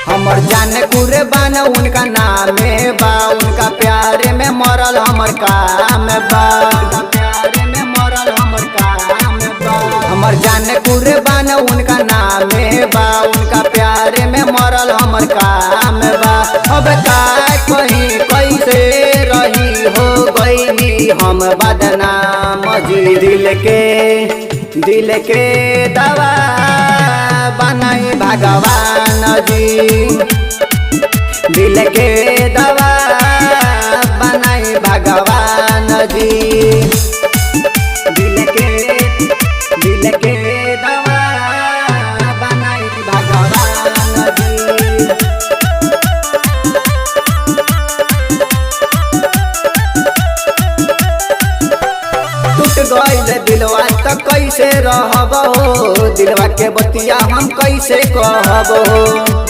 हमर जाने कुर्बान उनका नामे बा, उनका प्यारे में मरल हमर काम बा, प्यारे में मरल हमर काम बा। हमर जाने कुर्बान उनका नामे बा, उनका प्यारे में मरल हमर काम बा। अब का कहीं कैसे रही हो गई हम बदनाम जी। दिल के दवा बनाई भगवान जी, दिल के दवा बनाई भगवान जी। दिल के दवा बनाई भगवान जी। टूट गईल दिलवा त कैसे रहब हो, दिलवा के बतिया हम कैसे कहब हो,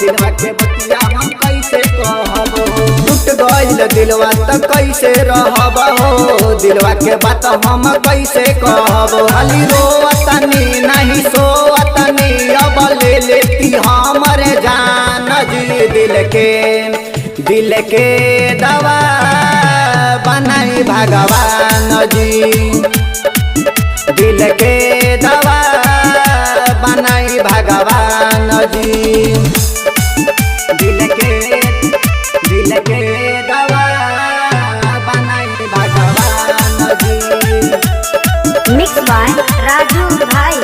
दिलवा के बतिया हम कैसे कहब हो। टूट गईल दिलवा त कैसे रहब हो, दिलवा के बात हम कैसे कहब। खाली रोवतनी नहीं सोवतनी, अब ले लेती हमरे जान जी। दिल के दवा बनाई भगवान जी, दिल के दवा बनाई भगवान जी। दिल के दवा बनाई भगवान जी। मिक्स बाय राजू भाई।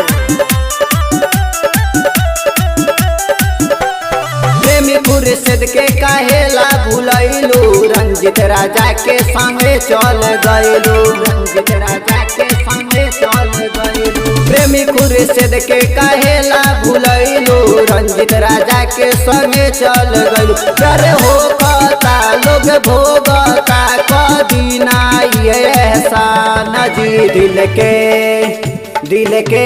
प्रेमी खुर्शीद के काहेला भुलैलू, रंजित राजा के संगे चल गइलू, रंजित राजा के संगे चल गइलू। प्रेमी खुर्शीद के काहेला भुलैलू, रंजित राजा के संगे चल गइलू। प्यार हो कता लोग भोगता कदी ना ये एहसान जी। दिल के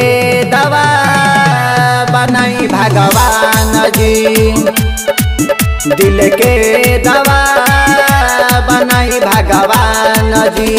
दवा बनाई भगवान जी, दिल के दवा बनाई भगवान जी।